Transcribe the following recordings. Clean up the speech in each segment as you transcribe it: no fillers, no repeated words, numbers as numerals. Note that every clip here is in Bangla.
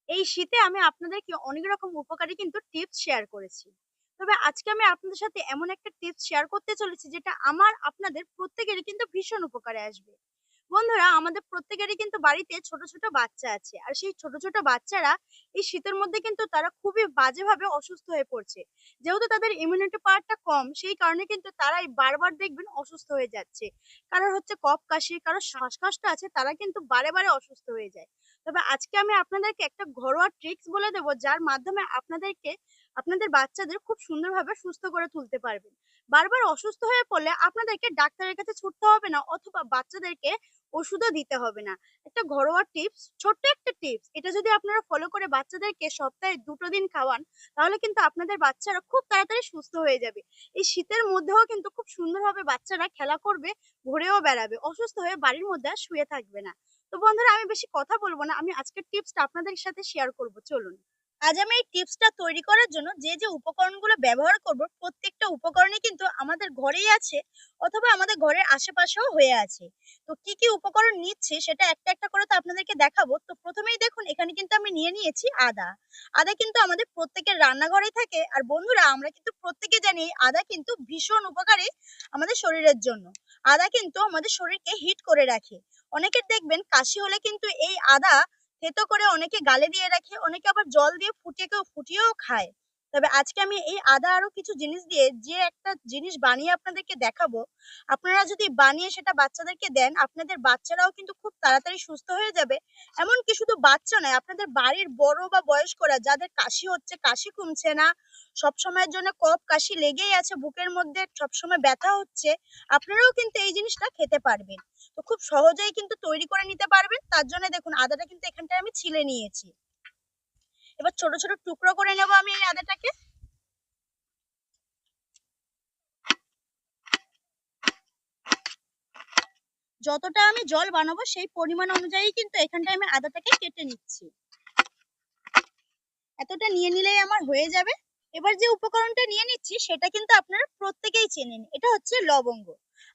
এই শীতে আমি আপনাদেরকে অনেক রকম উপকারী কিন্তু টিপস শেয়ার করেছি। তবে আজকে আমি আপনাদের সাথে এমন একটা টিপস শেয়ার করতে চলেছি যেটা আমার আপনাদের প্রত্যেকেরই কিন্তু ভীষণ উপকারে আসবে। বন্ধুরা, আমাদের প্রত্যেকেরই কিন্তু বাড়িতে ছোট ছোট বাচ্চা আছে, আর সেই ছোট ছোট বাচ্চারা এই শীতের মধ্যে কিন্তু তারা খুবই বাজেভাবে অসুস্থ হয়ে পড়ছে। যেহেতু তাদের ইমিউনিটি পাওয়ারটা কম, সেই কারণে কিন্তু তারাই বারবার দেখবেন অসুস্থ হয়ে যাচ্ছে। কারোর হচ্ছে কফ কাশি, কারোর শ্বাসকষ্ট আছে, তারা কিন্তু বারে বারে অসুস্থ হয়ে যায়। তবে আজকে আমি আপনাদেরকে একটা ঘরোয়া ট্রিক্স বলে দেবো, যার মাধ্যমে আপনাদেরকে আপনাদের বাচ্চাদের খুব সুন্দরভাবে সুস্থ করে তুলতে পারবেন। বারবার অসুস্থ হয়ে পড়লে আপনাদেরকে ডাক্তারের কাছে ছুটতে হবে না, অথবা বাচ্চাদেরকে ওষুধও দিতে হবে না। একটা ঘরোয়া টিপস, ছোট্ট একটা টিপস, এটা যদি আপনারা ফলো করে বাচ্চাদেরকে সপ্তাহে 2 দিন খাওয়ান, তাহলে কিন্তু আপনাদের বাচ্চারা খুব তাড়াতাড়ি সুস্থ হয়ে যাবে। এই শীতের মধ্যেও কিন্তু খুব সুন্দরভাবে বাচ্চারা খেলা করবে, ঘুরেও বেড়াবে, অসুস্থ হয়ে বাড়ির মধ্যে আর শুয়ে থাকবে না। তো বন্ধুরা, আমি বেশি কথা বলবো না, আমি আজকের টিপসটা আপনাদের সাথে শেয়ার করব, চলুন। আজ আমি এই টিপসটা তৈরি করার জন্য যে যে উপকরণগুলো ব্যবহার করব, প্রত্যেকটা উপকরণই কিন্তু আমাদের ঘরেই আছে, অথবা আমাদের ঘরের আশেপাশেও হয়ে আছে। তো কি কি উপকরণ নিচ্ছি সেটা একটা একটা করে তো আপনাদেরকে দেখাবো। তো প্রথমেই দেখুন, এখানে কিন্তু আমি নিয়ে নিয়েছি আদা। আদা কিন্তু আমাদের প্রত্যেকের রান্নাঘরেই থাকে, আর বন্ধুরা, আমরা কিন্তু প্রত্যেকে জানি আদা কিন্তু ভীষণ উপকারী আমাদের শরীরের জন্য। আদা কিন্তু আমাদের শরীরকে হিট করে রাখে। অনেকের দেখবেন কাশি হলে কিন্তু এই আদা থেতো করে অনেকে গালে দিয়ে রাখে, অনেকে আবার জল দিয়ে ফুটিয়েও খায়। তবে আজকে আমি এই আদা আরো কিছু জিনিস দিয়ে যে একটা জিনিস বানিয়ে আপনাদেরকে দেখাবো, আপনারা যদি বানিয়ে সেটা বাচ্চাদেরকে দেন, আপনাদের বাচ্চারাও কিন্তু খুব তাড়াতাড়ি সুস্থ হয়ে যাবে। এমনকি শুধু বাচ্চা নয়, আপনাদের বাড়ির বড় বা বয়স্করা যাদের কাশি হচ্ছে, কাশি কমছে না, সব সময়ের জন্য কফ কাশি লেগেই আছে, বুকের মধ্যে সবসময় ব্যথা হচ্ছে, আপনারাও কিন্তু এই জিনিসটা খেতে পারবেন। তো খুব সহজেই কিন্তু তৈরি করে নিতে পারবেন। তার জন্য দেখুন, আদাটা কিন্তু এখানটায় আমি ছিলে নিয়েছি। এবার ছোট ছোট টুকরো করে নেব আমি এই আদাটাকে। যতটা আমি জল বানাবো সেই পরিমাণ অনুযায়ী কিন্তু এখানটায় আমি আদাটাকে কেটে নিচ্ছি। এতটা নিয়ে নিলেই আমার হয়ে যাবে। এবার যে উপকরণটা নিয়ে নিচ্ছি সেটা কিন্তু আপনারা প্রত্যেকেই চেনেন, এটা হচ্ছে লবঙ্গ।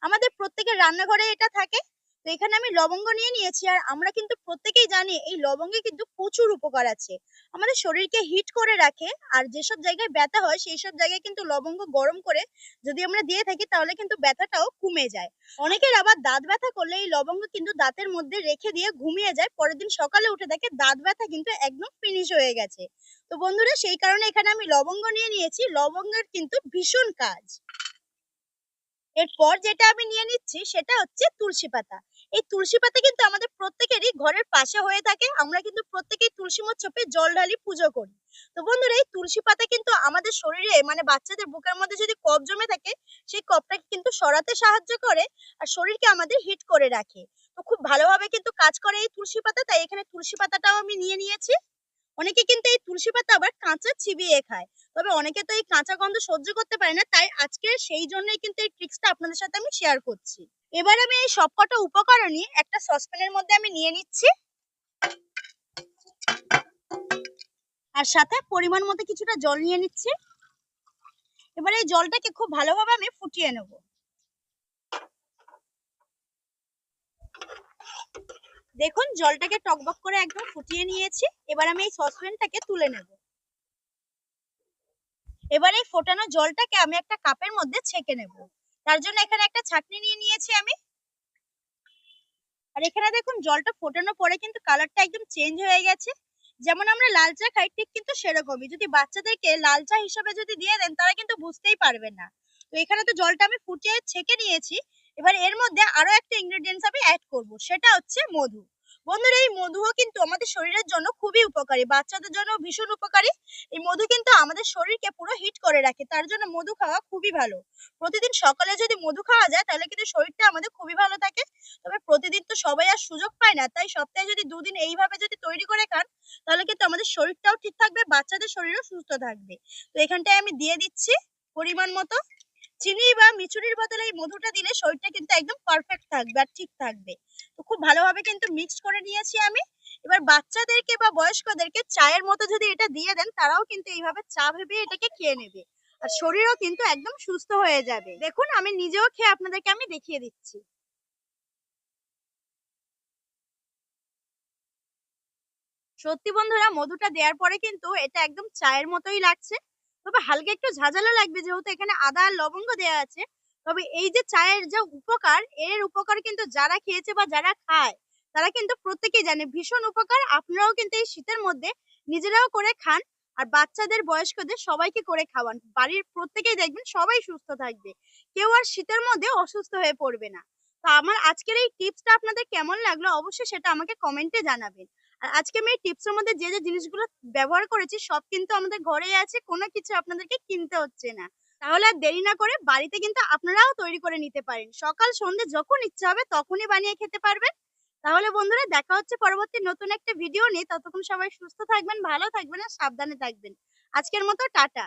আমাদের প্রত্যেকের রান্নাঘরে এটা থাকে। তো এখানে আমি লবঙ্গ নিয়ে নিয়েছি, আর আমরা কিন্তু প্রত্যেকেই জানি এই লবঙ্গে কিন্তু প্রচুর উপকার আছে। আমাদের শরীরকে হিট করে রাখে, আর যেসব জায়গায় ব্যথা হয় সেই সব জায়গায় কিন্তু লবঙ্গ গরম করে যদি আমরা দিয়ে থাকি, তাহলে কিন্তু ব্যথাটাও কমে যায়। অনেকের আবার দাঁত ব্যথা করলে এই লবঙ্গ কিন্তু দাঁতের মধ্যে রেখে দিয়ে ঘুমিয়ে যায়, পরের দিন সকালে উঠে দেখে দাঁত ব্যথা কিন্তু একদম ফিনিশ হয়ে গেছে। তো বন্ধুরা, সেই কারণে এখানে আমি লবঙ্গ নিয়ে নিয়েছি। লবঙ্গের কিন্তু ভীষণ কাজ। এরপর যেটা আমি নিয়ে নিচ্ছি সেটা হচ্ছে তুলসী পাতা। এই তুলসী পাতা কিন্তু আমাদের প্রত্যেকেরই ঘরের পাশে হয়ে থাকে। আমরা কিন্তু প্রত্যেকেই তুলসী মঞ্চ চাপে জল ঢালি, পুজো করি। তো বন্ধুরা, এই তুলসী পাতা কিন্তু আমাদের শরীরে, মানে বাচ্চাদের বুকের মধ্যে যদি কফ জমে থাকে, সেই কফটাকে কিন্তু সরাতে সাহায্য করে, আর শরীরকে আমাদের হিট করে রাখে। তো খুব ভালোভাবে কিন্তু কাজ করে এই তুলসী পাতা, তাই এখানে তুলসী পাতাটাও আমি নিয়ে নিয়েছি। অনেকে কিন্তু এই তুলসী পাতা আবার কাঁচা চিবিয়ে খায়। তবে অনেকে তো এই কাঁচা গন্ধ সহ্য করতে পারে না, তাই আজকে সেই জন্যই কিন্তু এই ট্রিক্সটা আপনাদের সাথে আমি শেয়ার করছি। এবার আমি এই সবকটা উপকরণই একটা সসপ্যানের মধ্যে আমি নিয়ে নিচ্ছি, আর সাথে পরিমাণ মতো কিছুটা জল নিয়ে নিচ্ছি। এবার এই জলটাকে খুব ভালোভাবে আমি ফুটিয়ে নেব। দেখুন, জলটাকে টকবক করে একদম ফুটিয়ে নিয়েছি। এবার আমি এই সসপ্যানটাকে তুলে নেব। এবার এই ফোটানো জলটাকে আমি একটা কাপের মধ্যে ছেঁকে নেব। তার জন্য এখানে একটা ছাঁকনি নিয়ে নিয়েছি আমি। আর এখানে দেখুন, জলটা ফোটানোর পরে কিন্তু কালারটা একদম চেঞ্জ হয়ে গেছে। যেমন আমরা লাল চা খাই, ঠিক কিন্তু সেরকমই। যদি বাচ্চাদেরকে লাল চা হিসাবে যদি দিয়ে দেন, তারা কিন্তু বুঝতেই পারবে না। তো এখানে তো জলটা আমি ফুটিয়ে ছেঁকে নিয়েছি। এবার এর মধ্যে আরো একটা ইনগ্রেডিয়েন্টস আমি অ্যাড করব, সেটা হচ্ছে মধু। বন্ধুরা, এই মধুও কিন্তু আমাদের শরীরের জন্য খুবই উপকারী, বাচ্চাদের জন্য ভীষণ উপকারী। এই মধু কিন্তু আমাদের শরীরকে পুরো হিট করে রাখে, তার জন্য মধু খাওয়া খুবই ভালো। প্রতিদিন সকালে যদি মধু খাওয়া যায়, তাহলে কিন্তু শরীরটা আমাদের খুবই ভালো থাকে। তবে প্রতিদিন তো সবাই আর সুযোগ পায় না, তাই সপ্তাহে যদি 2 দিন এইভাবে যদি তৈরি করে খান, তাহলে কিন্তু আমাদের শরীরটাও ঠিক থাকবে, বাচ্চাদের শরীরও সুস্থ থাকবে। তো এখানটায় আমি দিয়ে দিচ্ছি পরিমাণ মতো চিনি, বা মিচুরির বদলে এই মধুটা দিলে শরীরটা কিন্তু একদম পারফেক্ট থাকবে আর ঠিক থাকবে। তো খুব ভালোভাবে কিন্তু মিক্স করে নিয়েছি আমি। এবার বাচ্চাদেরকে বা বয়স্কদেরকে চায়ের মতো যদি এটা দিয়ে দেন, তারাও কিন্তু এইভাবে চা ভেবে এটাকে খেয়ে নেবে, আর শরীরও কিন্তু একদম সুস্থ হয়ে যাবে। দেখুন, আমি নিজেও খেয়ে আপনাদেরকে আমি দেখিয়ে দিচ্ছি। সত্যি বন্ধুরা, মধুটা দেওয়ার পরে কিন্তু এটা একদম চায়ের মতোই লাগছে। তবে হালকা একটু ঝাঁঝালো লাগবে যেহেতু এখানে আদা আর লবঙ্গ দেওয়া আছে। তবে এই যে চায়ের যে উপকার, এর উপকার কিন্তু যারা খেয়েছে বা যারা খায় তারা কিন্তু প্রত্যেকেই জানে ভীষণ উপকার। আপনারাও কিন্তু এই শীতের মধ্যে নিজেরাও করে খান, আর বাচ্চাদের বয়স্কদের সবাইকে করে খাওয়ান। বাড়ির প্রত্যেকেই দেখবেন সবাই সুস্থ থাকবে, কেউ আর শীতের মধ্যে অসুস্থ হয়ে পড়বে না। তো আমার আজকের এই টিপসটা আপনাদের কেমন লাগলো অবশ্যই সেটা আমাকে কমেন্টে জানাবেন। আর আজকে আমি এই টিপসের মধ্যে যে জিনিসগুলো ব্যবহার করেছি সব কিন্তু আমাদের ঘরেই আছে, কোনো কিছু আপনাদেরকে কিনতে হচ্ছে না। তাহলে আর দেরি না করে বাড়িতে কিন্তু আপনারাও তৈরি করে নিতে পারেন। সকাল সন্ধ্যে যখন ইচ্ছা হবে তখনই বানিয়ে খেতে পারবেন। তাহলে বন্ধুরা, দেখা হচ্ছে পরবর্তী নতুন একটা ভিডিও নিয়ে। ততক্ষণ সবাই সুস্থ থাকবেন, ভালো থাকবেন আর সাবধানে থাকবেন। আজকের মতো টাটা।